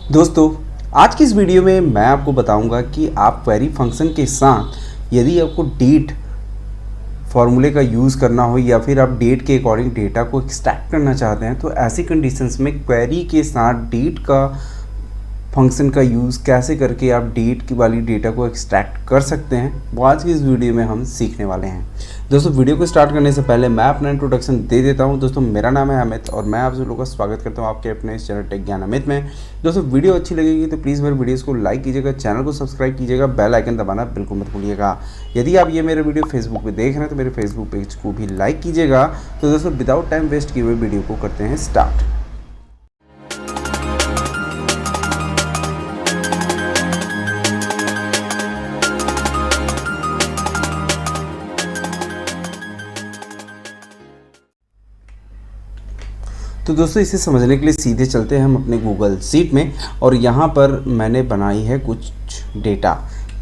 दोस्तों, आज की इस वीडियो में मैं आपको बताऊंगा कि आप क्वेरी फंक्शन के साथ यदि आपको डेट फार्मूले का यूज़ करना हो या फिर आप डेट के अकॉर्डिंग डेटा को एक्सट्रैक्ट करना चाहते हैं तो ऐसी कंडीशंस में क्वेरी के साथ डेट का फंक्शन का यूज़ कैसे करके आप डेट की वाली डेटा को एक्सट्रैक्ट कर सकते हैं, वो आज की इस वीडियो में हम सीखने वाले हैं। दोस्तों, वीडियो को स्टार्ट करने से पहले मैं अपना इंट्रोडक्शन दे देता हूं। दोस्तों, मेरा नाम है अमित और मैं आप सब लोगों का स्वागत करता हूं आपके अपने इस चैनल टेक ज्ञान अमित में। दोस्तों, वीडियो अच्छी लगेगी तो प्लीज़ मेरे वीडियोस को लाइक कीजिएगा, चैनल को सब्सक्राइब कीजिएगा, बेल आइकन दबाना बिल्कुल मत भूलिएगा। यदि आप ये मेरे वीडियो फेसबुक पर देख रहे हैं तो मेरे फेसबुक पेज को भी लाइक कीजिएगा। तो दोस्तों, विदाउट टाइम वेस्ट किए हुए वीडियो को करते हैं स्टार्ट। तो दोस्तों, इसे समझने के लिए सीधे चलते हैं हम अपने गूगल शीट में और यहाँ पर मैंने बनाई है कुछ डेटा।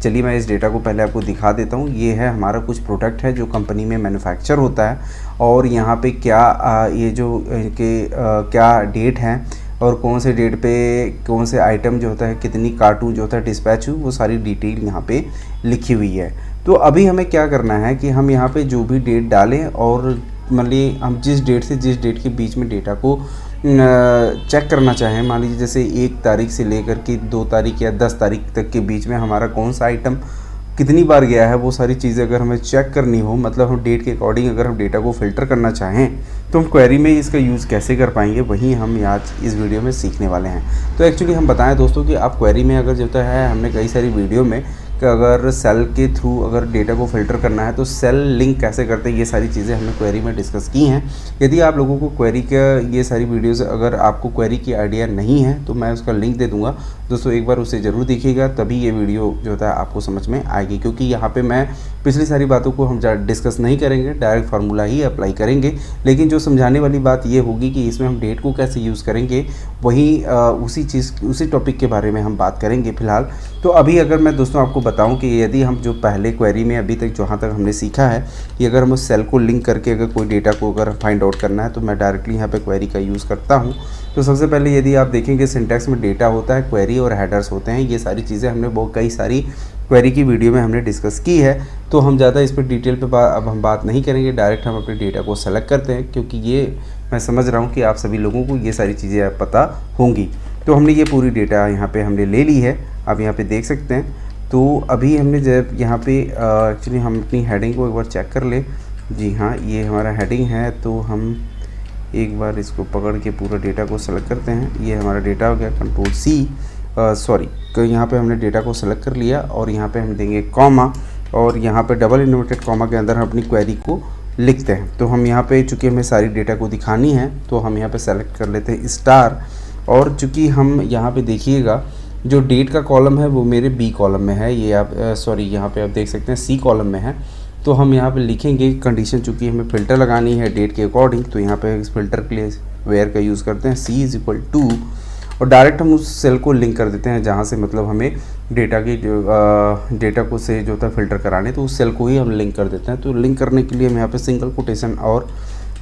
चलिए मैं इस डेटा को पहले आपको दिखा देता हूँ। ये है हमारा कुछ प्रोडक्ट है जो कंपनी में मैन्युफैक्चर होता है और यहाँ पे क्या ये जो क्या डेट है और कौन से डेट पे कौन से आइटम जो होता है, कितनी कार्टून जो होता है डिस्पैच हुई, वो सारी डिटेल यहाँ पे लिखी हुई है। तो अभी हमें क्या करना है कि हम यहाँ पे जो भी डेट डालें और मान लीजिए हम जिस डेट से जिस डेट के बीच में डेटा को चेक करना चाहें, मान लीजिए जैसे 1 तारीख से लेकर के 2 तारीख या 10 तारीख तक के बीच में हमारा कौन सा आइटम कितनी बार गया है, वो सारी चीज़ें अगर हमें चेक करनी हो, मतलब हम डेट के अकॉर्डिंग अगर हम डेटा को फिल्टर करना चाहें तो हम क्वेरी में इसका यूज़ कैसे कर पाएंगे, वही हम आज इस वीडियो में सीखने वाले हैं। तो एक्चुअली हम बताएं दोस्तों कि आप क्वेरी में अगर जो है हमने कई सारी वीडियो में कि अगर सेल के थ्रू अगर डेटा को फिल्टर करना है तो सेल लिंक कैसे करते हैं, ये सारी चीज़ें हमने क्वेरी में डिस्कस की हैं। यदि आप लोगों को क्वेरी का ये सारी वीडियोस अगर आपको क्वेरी की आइडिया नहीं है तो मैं उसका लिंक दे दूंगा। दोस्तों, एक बार उसे ज़रूर देखिएगा, तभी ये वीडियो जो होता है आपको समझ में आएगी, क्योंकि यहाँ पर मैं पिछली सारी बातों को हम डिस्कस नहीं करेंगे, डायरेक्ट फार्मूला ही अप्लाई करेंगे। लेकिन जो समझाने वाली बात ये होगी कि इसमें हम डेट को कैसे यूज़ करेंगे, वही उसी टॉपिक के बारे में हम बात करेंगे फ़िलहाल। तो अभी अगर मैं दोस्तों आपको बताऊं कि यदि हम जो पहले क्वेरी में अभी तक जहाँ तक हमने सीखा है कि अगर हम उस सेल को लिंक करके अगर कोई डेटा को अगर फाइंड आउट करना है तो मैं डायरेक्टली यहाँ पे क्वेरी का यूज़ करता हूँ। तो सबसे पहले यदि आप देखेंगे सिंटैक्स में डेटा होता है, क्वेरी और हेडर्स होते हैं। ये सारी चीज़ें हमने बहुत कई सारी क्वेरी की वीडियो में हमने डिस्कस की है, तो हम ज़्यादा इस पर डिटेल पे अब हम बात नहीं करेंगे। डायरेक्ट हम अपने डेटा को सेलेक्ट करते हैं, क्योंकि ये मैं समझ रहा हूँ कि आप सभी लोगों को ये सारी चीज़ें पता होंगी। तो हमने ये पूरी डेटा यहाँ पे हमने ले ली है, आप यहाँ पे देख सकते हैं। तो अभी हमने जब यहाँ पे एक्चुअली हम अपनी हेडिंग को एक बार चेक कर ले। जी हाँ, ये हमारा हेडिंग है, तो हम एक बार इसको पकड़ के पूरा डेटा को सेलेक्ट करते हैं। ये हमारा डेटा हो गया, कंट्रोल सी तो यहाँ पे हमने डेटा को सेलेक्ट कर लिया और यहाँ पे हम देंगे कॉमा और यहाँ पे डबल इन्वर्टेड कॉमा के अंदर हम अपनी क्वेरी को लिखते हैं। तो हम यहाँ पे चूँकि हमें सारी डेटा को दिखानी है तो हम यहाँ पे सेलेक्ट कर लेते हैं स्टार। और चूँकि हम यहाँ पे देखिएगा जो डेट का कॉलम है वो मेरे बी कॉलम में है, ये आप यहाँ पे आप देख सकते हैं सी कॉलम में है। तो हम यहाँ पे लिखेंगे कंडीशन, चूँकि हमें फ़िल्टर लगानी है डेट के अकॉर्डिंग, तो यहाँ पे इस फिल्टर के लिए वेयर का यूज़ करते हैं सी इज़ इक्वल टू और डायरेक्ट हम उस सेल को लिंक कर देते हैं जहाँ से मतलब हमें डेटा की डेटा को से जो होता है फ़िल्टर कराने, तो उस सेल को ही हम लिंक कर देते हैं। तो लिंक करने के लिए हम यहाँ पे सिंगल कोटेशन और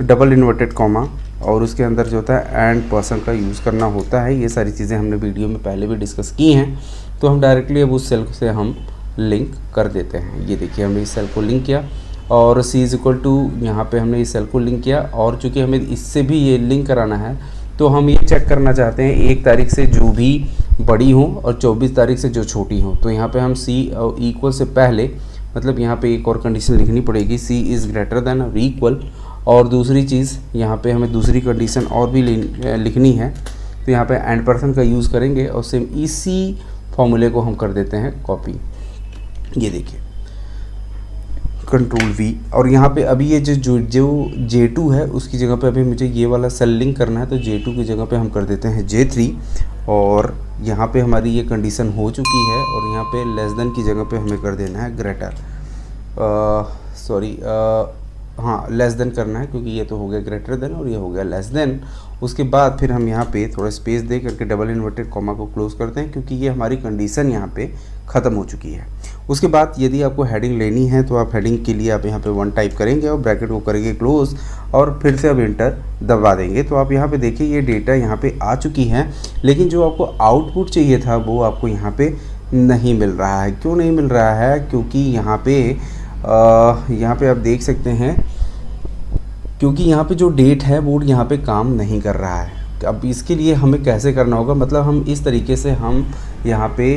डबल इन्वर्टेड कॉमा और उसके अंदर जो होता है एंड पर्सन का यूज़ करना होता है। ये सारी चीज़ें हमने वीडियो में पहले भी डिस्कस की हैं। तो हम डायरेक्टली अब उस सेल से हम लिंक कर देते हैं। ये देखिए, हमने इस सेल को लिंक किया और सी इज़ इक्वल टू यहाँ पर हमने इस सेल को लिंक किया। और चूँकि हमें इससे भी ये लिंक कराना है तो हम ये चेक करना चाहते हैं 1 तारीख से जो भी बड़ी हो और 24 तारीख से जो छोटी हो। तो यहाँ पे हम सी इक्वल से पहले मतलब यहाँ पे एक और कंडीशन लिखनी पड़ेगी, सी इज़ ग्रेटर देन और इक्वल। और दूसरी चीज़ यहाँ पे हमें दूसरी कंडीशन और भी लिखनी है, तो यहाँ पे एंड पर्सन का यूज़ करेंगे और सेम इसी फॉर्मूले को हम कर देते हैं कॉपी। ये देखिए, कंट्रोल वी और यहाँ पे अभी ये जो J2 है उसकी जगह पे अभी मुझे ये वाला सेल लिंक करना है, तो J2 की जगह पे हम कर देते हैं J3 और यहाँ पे हमारी ये कंडीशन हो चुकी है और यहाँ पे लेस देन की जगह पे हमें कर देना है ग्रेटर हाँ लेस देन करना है, क्योंकि ये तो हो गया ग्रेटर देन और ये हो गया लेस देन। उसके बाद फिर हम यहाँ पे थोड़ा स्पेस दे करके डबल इन्वर्टेड कॉमा को क्लोज करते हैं, क्योंकि ये हमारी कंडीशन यहाँ पे ख़त्म हो चुकी है। उसके बाद यदि आपको हेडिंग लेनी है तो आप हेडिंग के लिए आप यहाँ पे 1 टाइप करेंगे और ब्रैकेट को करेंगे क्लोज और फिर से अब इंटर दबा देंगे। तो आप यहाँ पे देखिए ये डेटा यहाँ पे आ चुकी है, लेकिन जो आपको आउटपुट चाहिए था वो आपको यहाँ पे नहीं मिल रहा है। क्यों नहीं मिल रहा है? क्योंकि यहाँ पे आप देख सकते हैं, क्योंकि यहाँ पे जो डेट है वो यहाँ पे काम नहीं कर रहा है। अब इसके लिए हमें कैसे करना होगा, मतलब हम इस तरीके से हम यहाँ पे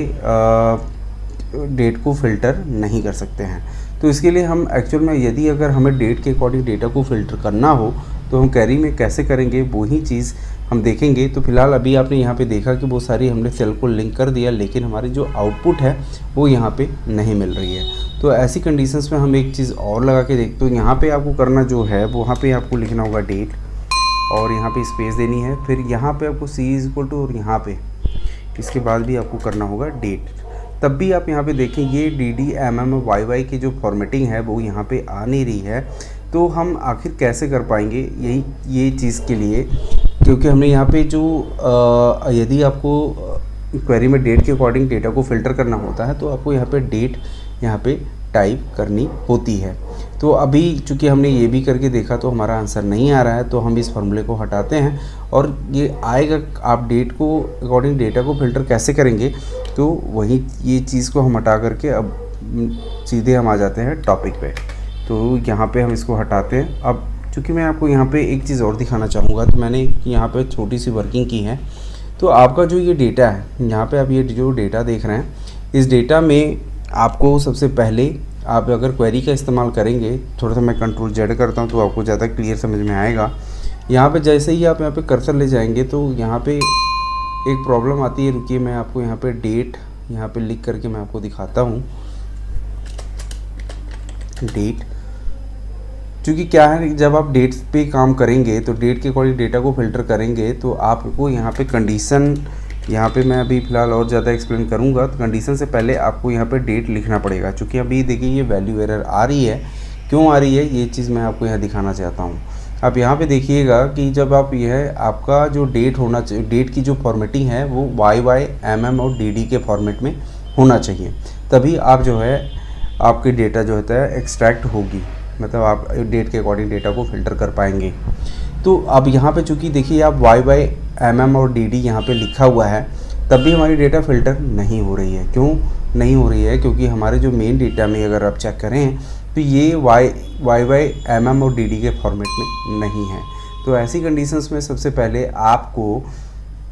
डेट को फ़िल्टर नहीं कर सकते हैं। तो इसके लिए हम एक्चुअल में यदि अगर हमें डेट के अकॉर्डिंग डेटा को फ़िल्टर करना हो तो हम क्वेरी में कैसे करेंगे वही चीज़ हम देखेंगे। तो फिलहाल अभी आपने यहाँ पे देखा कि वो सारी हमने सेल को लिंक कर दिया, लेकिन हमारी जो आउटपुट है वो यहाँ पे नहीं मिल रही है। तो ऐसी कंडीशंस में हम एक चीज़ और लगा के देखते हैं। यहाँ पे आपको करना जो है वहाँ पे आपको लिखना होगा डेट और यहाँ पे स्पेस देनी है, फिर यहाँ पे आपको C = और यहाँ पे इसके बाद भी आपको करना होगा डेट। तब भी आप यहाँ पे देखें ये DD MM और YY की जो फॉर्मेटिंग है वो यहाँ पे आ नहीं रही है। तो हम आखिर कैसे कर पाएंगे ये चीज़ के लिए, क्योंकि हमने यहाँ पे जो यदि आपको क्वेरी में डेट के अकॉर्डिंग डेटा को फ़िल्टर करना होता है तो आपको यहाँ पे डेट यहाँ पे टाइप करनी होती है। तो अभी चूँकि हमने ये भी करके देखा तो हमारा आंसर नहीं आ रहा है, तो हम इस फॉर्मूले को हटाते हैं और ये आएगा। आप डेट को अकॉर्डिंग डेटा को फ़िल्टर कैसे करेंगे, तो वही ये चीज़ को हम हटा करके अब सीधे हम आ जाते हैं टॉपिक पे। तो यहाँ पे हम इसको हटाते हैं। अब चूँकि मैं आपको यहाँ पे एक चीज़ और दिखाना चाहूँगा, तो मैंने यहाँ पे छोटी सी वर्किंग की है। तो आपका जो ये डेटा है, यहाँ पे आप ये जो डेटा देख रहे हैं, इस डेटा में आपको सबसे पहले आप अगर क्वेरी का इस्तेमाल करेंगे, थोड़ा सा मैं Ctrl Z करता हूँ तो आपको ज़्यादा क्लियर समझ में आएगा। यहाँ पे जैसे ही आप यहाँ पे कर्सर ले जाएंगे तो यहाँ पे एक प्रॉब्लम आती है। रुकिए मैं आपको यहाँ पे डेट यहाँ पे लिख करके मैं आपको दिखाता हूँ। डेट, क्योंकि क्या है, जब आप डेट पे काम करेंगे तो डेट के अकॉर्डिंग डेटा को फ़िल्टर करेंगे तो आपको यहाँ पे कंडीशन, यहाँ पे मैं अभी फ़िलहाल और ज़्यादा एक्सप्लेन करूँगा। तो कंडीशन से पहले आपको यहाँ पे डेट लिखना पड़ेगा। चूँकि अभी देखिए ये वैल्यू एरर आ रही है, क्यों आ रही है ये चीज़ मैं आपको यहाँ दिखाना चाहता हूँ। आप यहाँ पे देखिएगा कि जब आप यह आपका जो डेट होना चाहिए, डेट की जो फॉर्मेटिंग है वो YY MM और DD के फॉर्मेट में होना चाहिए, तभी आप जो है आपकी डेटा जो होता है एक्सट्रैक्ट होगी, मतलब आप डेट के अकॉर्डिंग डेटा को फ़िल्टर कर पाएंगे। तो अब यहाँ पे चूँकि देखिए आप YY MM और DD यहाँ पे लिखा हुआ है, तब भी हमारी डेटा फ़िल्टर नहीं हो रही है। क्यों नहीं हो रही है? क्योंकि हमारे जो मेन डेटा में अगर आप चेक करें तो ये YY MM और DD के फॉर्मेट में नहीं है। तो ऐसी कंडीशंस में सबसे पहले आपको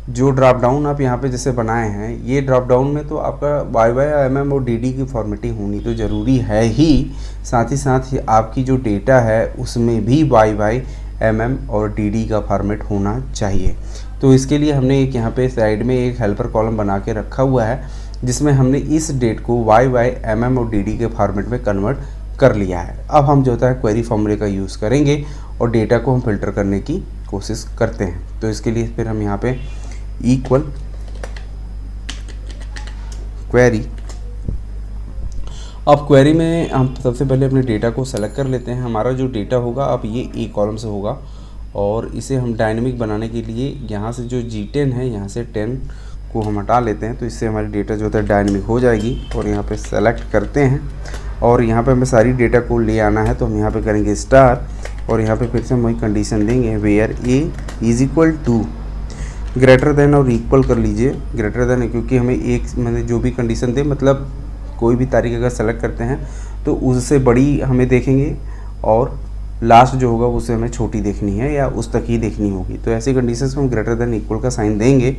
जो ड्रॉप डाउन आप यहाँ पे जैसे बनाए हैं, ये ड्रॉप डाउन में तो आपका YY MM और DD की फॉर्मेटिंग होनी तो ज़रूरी है ही, साथ ही आपकी जो डेटा है उसमें भी YY MM और DD का फॉर्मेट होना चाहिए। तो इसके लिए हमने एक यहाँ पे साइड में एक हेल्पर कॉलम बना के रखा हुआ है, जिसमें हमने इस डेट को YY MM और DD के फॉर्मेट में कन्वर्ट कर लिया है। अब हम जो होता है क्वेरी फॉर्मूले का यूज़ करेंगे और डेटा को हम फिल्टर करने की कोशिश करते हैं। तो इसके लिए फिर हम यहाँ पे इक्वल क्वेरी, अब क्वेरी में हम सबसे पहले अपने डेटा को सेलेक्ट कर लेते हैं। हमारा जो डेटा होगा अब ये ए कॉलम से होगा और इसे हम डायनेमिक बनाने के लिए यहाँ से जो G10 है, यहाँ से 10 को हम हटा लेते हैं। तो इससे हमारी डेटा जो होता है डायनेमिक हो जाएगी। और यहाँ पे सेलेक्ट करते हैं और यहाँ पे हमें सारी डेटा को ले आना है, तो हम यहाँ पे करेंगे स्टार और यहाँ पे फिर से हम वही कंडीशन देंगे वेयर A = ग्रेटर देन और इक्वल कर लीजिए। ग्रेटर देन क्योंकि हमें एक मैंने जो भी कंडीशन दे, मतलब कोई भी तारीख अगर सेलेक्ट करते हैं तो उससे बड़ी हमें देखेंगे और लास्ट जो होगा उससे हमें छोटी देखनी है या उस तक ही देखनी होगी। तो ऐसी कंडीशंस में हम ग्रेटर देन इक्वल का साइन देंगे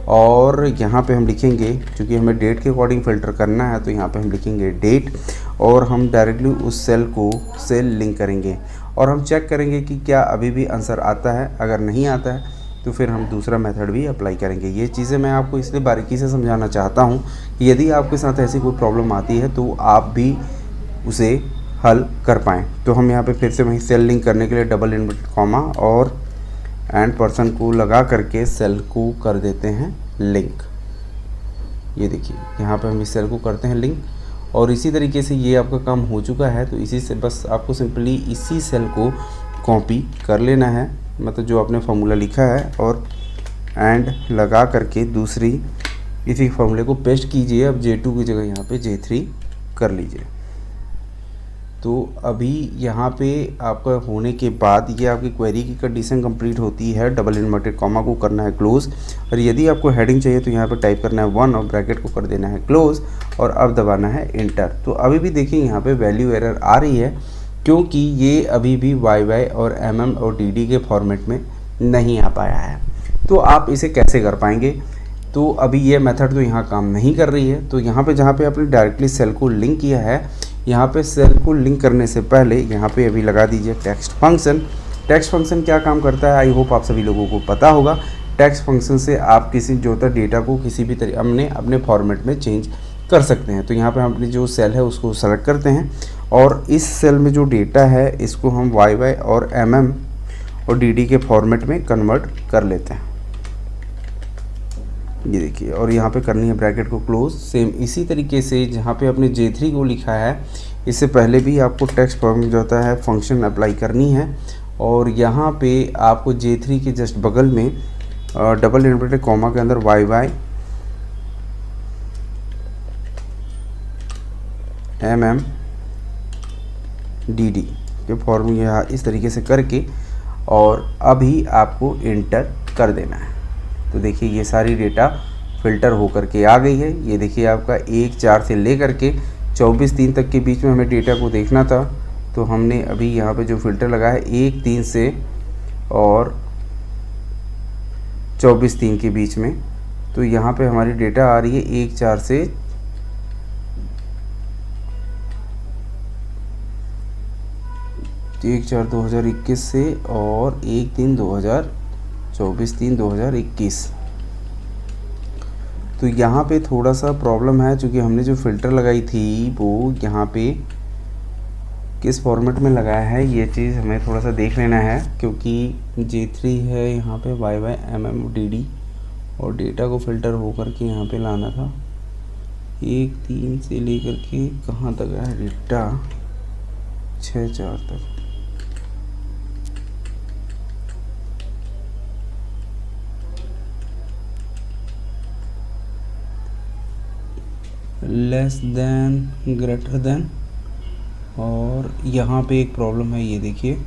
और यहाँ पे हम लिखेंगे, क्योंकि हमें डेट के अकॉर्डिंग फ़िल्टर करना है, तो यहाँ पे हम लिखेंगे डेट और हम डायरेक्टली उस सेल को सेल लिंक करेंगे और हम चेक करेंगे कि क्या अभी भी आंसर आता है। अगर नहीं आता है तो फिर हम दूसरा मेथड भी अप्लाई करेंगे। ये चीज़ें मैं आपको इसलिए बारीकी से समझाना चाहता हूँ कि यदि आपके साथ ऐसी कोई प्रॉब्लम आती है तो आप भी उसे हल कर पाएँ। तो हम यहाँ पे फिर से वहीं सेल लिंक करने के लिए डबल इन्वर्टेड कॉमा और एंड पर्सन को लगा करके सेल को कर देते हैं लिंक। ये देखिए यहाँ पे हम इस सेल को करते हैं लिंक और इसी तरीके से ये आपका काम हो चुका है। तो इसी से बस आपको सिंपली इसी सेल को कॉपी कर लेना है, मतलब जो आपने फार्मूला लिखा है, और एंड लगा करके दूसरी इसी फार्मूले को पेस्ट कीजिए। अब J2 की जगह यहाँ पे J3 कर लीजिए। तो अभी यहाँ पे आपका होने के बाद ये आपकी क्वेरी की कंडीशन कंप्लीट होती है। डबल इन्वर्टेड कॉमा को करना है क्लोज, और यदि आपको हेडिंग चाहिए तो यहाँ पे टाइप करना है 1 और ब्रैकेट को कर देना है क्लोज, और अब दबाना है इंटर। तो अभी भी देखिए यहाँ पे वैल्यू एरर आ रही है, क्योंकि ये अभी भी YY और MM और DD के फॉर्मेट में नहीं आ पाया है। तो आप इसे कैसे कर पाएंगे? तो अभी ये मेथड तो यहाँ काम नहीं कर रही है। तो यहाँ पे जहाँ पे आपने डायरेक्टली सेल को लिंक किया है, यहाँ पे सेल को लिंक करने से पहले यहाँ पे अभी लगा दीजिए टेक्स्ट फंक्शन। टेक्स्ट फंक्शन क्या काम करता है, आई होप आप सभी लोगों को पता होगा। टेक्स्ट फंक्शन से आप किसी जो होता डेटा को किसी भी तरीके अपने फॉर्मेट में चेंज कर सकते हैं। तो यहाँ पे हम अपनी जो सेल है उसको सेलेक्ट करते हैं, और इस सेल में जो डेटा है इसको हम YY और MM और DD के फॉर्मेट में कन्वर्ट कर लेते हैं। ये देखिए, और यहाँ पे करनी है ब्रैकेट को क्लोज। सेम इसी तरीके से जहाँ पे आपने J3 को लिखा है, इससे पहले भी आपको टेक्स्ट फॉर्म जो होता है फंक्शन अप्लाई करनी है, और यहाँ पे आपको J3 के जस्ट बगल में डबल इन्वर्टेड कॉमा के अंदर YY MM DD के फॉर्म यहाँ इस तरीके से करके, और अभी आपको इंटर कर देना है। तो देखिए ये सारी डेटा फ़िल्टर होकर के आ गई है। ये देखिए आपका 1/4 से लेकर के 24/3 तक के बीच में हमें डेटा को देखना था, तो हमने अभी यहाँ पे जो फ़िल्टर लगाया है 1/3 से और 24/3 के बीच में। तो यहाँ पे हमारी डेटा आ रही है 1/4 से 1/4/2021 से और 1/3/2021। तो यहाँ पे थोड़ा सा प्रॉब्लम है, क्योंकि हमने जो फ़िल्टर लगाई थी वो यहाँ पे किस फॉर्मेट में लगाया है, ये चीज़ हमें थोड़ा सा देख लेना है। क्योंकि J3 है यहाँ पे YY MM DD, और डेटा को फ़िल्टर होकर के यहाँ पे लाना था 1/3 से लेकर के कहाँ तक है डेटा, 6/4 तक। लेस देन ग्रेटर देन, और यहाँ पे एक प्रॉब्लम है। ये देखिए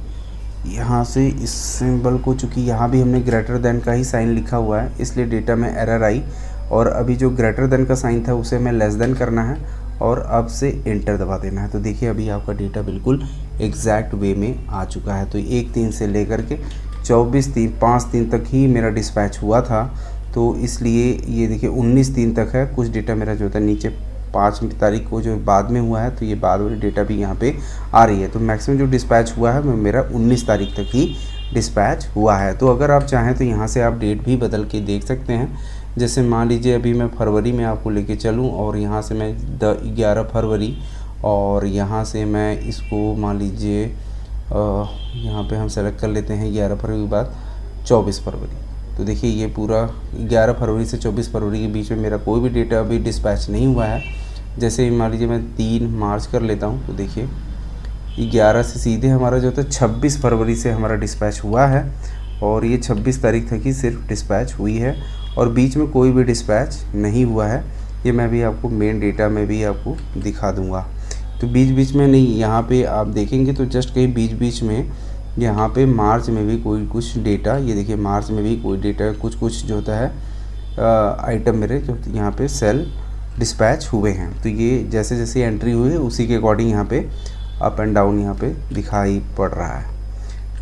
यहाँ से इस सिंबल को, चूँकि यहाँ भी हमने ग्रेटर देन का ही साइन लिखा हुआ है, इसलिए डेटा में एरर आई, और अभी जो ग्रेटर देन का साइन था उसे हमें लेस देन करना है, और अब से इंटर दबा देना है। तो देखिए अभी आपका डेटा बिल्कुल एग्जैक्ट वे में आ चुका है। तो 1/3 से लेकर के 24/3 5/3 तक ही मेरा डिस्पैच हुआ था, तो इसलिए ये देखिए 19/3 तक है। कुछ डेटा मेरा जो होता है नीचे 5 तारीख को जो बाद में हुआ है, तो ये बाद वाली डेटा भी यहाँ पे आ रही है। तो मैक्सिमम जो डिस्पैच हुआ है वो मेरा 19 तारीख तक ही डिस्पैच हुआ है। तो अगर आप चाहें तो यहाँ से आप डेट भी बदल के देख सकते हैं। जैसे मान लीजिए अभी मैं फरवरी में आपको लेके चलूँ, और यहाँ से मैं 11 फरवरी, और यहाँ से मैं इसको मान लीजिए यहाँ पे हम सेलेक्ट कर लेते हैं 11 फरवरी के बाद 24 फरवरी। तो देखिए ये पूरा 11 फरवरी से 24 फरवरी के बीच में मेरा कोई भी डेटा अभी डिस्पैच नहीं हुआ है। जैसे मान लीजिए मैं 3 मार्च कर लेता हूँ, तो देखिए 11 से सीधे हमारा जो होता है 26 फरवरी से हमारा डिस्पैच हुआ है, और ये 26 तारीख तक ही सिर्फ डिस्पैच हुई है, और बीच में कोई भी डिस्पैच नहीं हुआ है। ये मैं भी आपको मेन डेटा में भी आपको दिखा दूँगा। तो बीच बीच में नहीं, यहाँ पे आप देखेंगे तो जस्ट कहीं बीच बीच में यहाँ पे मार्च में भी कोई कुछ डेटा, ये देखिए मार्च में भी कोई डेटा कुछ जो होता है आइटम मेरे जो यहाँ पे सेल डिस्पैच हुए हैं। तो ये जैसे जैसे एंट्री हुई है उसी के अकॉर्डिंग यहाँ पे अप एंड डाउन यहाँ पे दिखाई पड़ रहा है।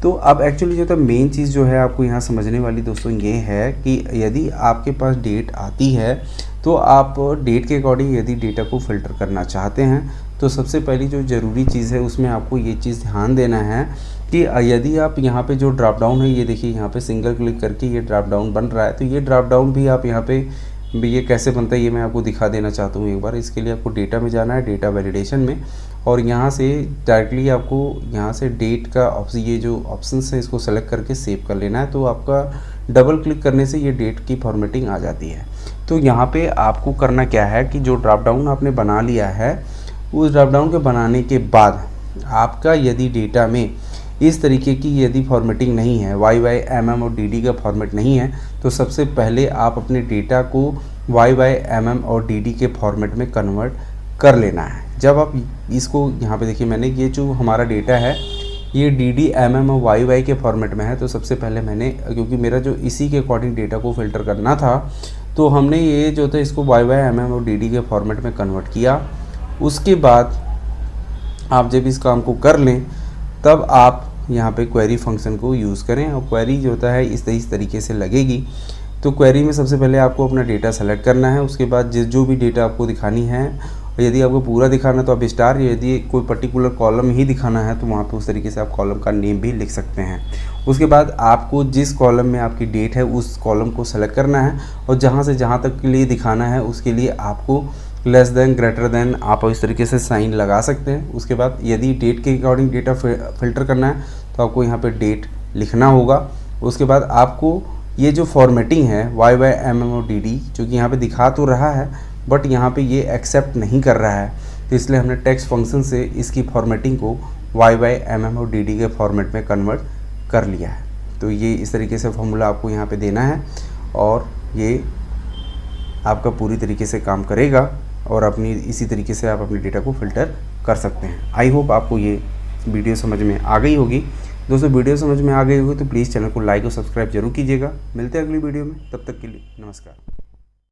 तो अब एक्चुअली जो था मेन चीज़ जो है आपको यहाँ समझने वाली दोस्तों ये है कि यदि आपके पास डेट आती है, तो आप डेट के अकॉर्डिंग यदि डेटा को फ़िल्टर करना चाहते हैं, तो सबसे पहली जो ज़रूरी चीज़ है उसमें आपको ये चीज़ ध्यान देना है कि यदि आप यहाँ पे जो ड्रॉप डाउन है, ये देखिए यहाँ पे सिंगल क्लिक करके ये ड्रॉप डाउन बन रहा है। तो ये ड्रॉप डाउन भी आप यहाँ पे ये कैसे बनता है ये मैं आपको दिखा देना चाहता हूँ एक बार। इसके लिए आपको डेटा में जाना है, डेटा वैलिडेशन में, और यहाँ से डायरेक्टली आपको यहाँ से डेट का ऑप्शन, ये जो ऑप्शन है इसको सेलेक्ट करके सेव कर लेना है। तो आपका डबल क्लिक करने से ये डेट की फॉर्मेटिंग आ जाती है। तो यहाँ पे आपको करना क्या है कि जो ड्रॉप डाउन आपने बना लिया है, उस ड्रॉप डाउन के बनाने के बाद आपका यदि डेटा में इस तरीके की यदि फॉर्मेटिंग नहीं है, YYMM और DD का फॉर्मेट नहीं है, तो सबसे पहले आप अपने डेटा को YYMM और DD के फॉर्मेट में कन्वर्ट कर लेना है। जब आप इसको यहाँ पे देखिए, मैंने ये जो हमारा डेटा है ये DD, MM और YY के फॉर्मेट में है। तो सबसे पहले मैंने, क्योंकि मेरा जो इसी के अकॉर्डिंग डेटा को फ़िल्टर करना था, तो हमने ये जो था इसको YYMM और DD के फॉर्मेट में कन्वर्ट किया। उसके बाद आप जब इस काम को कर लें तब आप यहाँ पे क्वेरी फंक्शन को यूज़ करें, और क्वेरी जो होता है इस तरीके से लगेगी। तो क्वेरी में सबसे पहले आपको अपना डेटा सेलेक्ट करना है। उसके बाद जो भी डेटा आपको दिखानी है, और यदि आपको पूरा दिखाना है तो आप स्टार, यदि कोई पर्टिकुलर कॉलम ही दिखाना है तो वहाँ पे उस तरीके से आप कॉलम का नेम भी लिख सकते हैं। उसके बाद आपको जिस कॉलम में आपकी डेट है उस कॉलम को सेलेक्ट करना है, और जहाँ से जहाँ तक के लिए दिखाना है उसके लिए आपको लेस देन, ग्रेटर देन आप इस तरीके से साइन लगा सकते हैं। उसके बाद यदि डेट के अकॉर्डिंग डेटा फ़िल्टर करना है तो आपको यहाँ पे डेट लिखना होगा। उसके बाद आपको ये जो फॉर्मेटिंग है YYMM और DD, जो कि यहाँ पे दिखा तो रहा है बट यहाँ पे ये एक्सेप्ट नहीं कर रहा है, तो इसलिए हमने टेक्स्ट फंक्शन से इसकी फॉर्मेटिंग को YYMM और DD के फॉर्मेट में कन्वर्ट कर लिया है। तो ये इस तरीके से फॉर्मूला आपको यहाँ पे देना है, और ये आपका पूरी तरीके से काम करेगा, और अपनी इसी तरीके से आप अपने डेटा को फ़िल्टर कर सकते हैं। आई होप आपको ये वीडियो समझ में आ गई होगी। दोस्तों, वीडियो समझ में आ गई होगी तो प्लीज़ चैनल को लाइक और सब्सक्राइब जरूर कीजिएगा। मिलते हैं अगली वीडियो में, तब तक के लिए नमस्कार।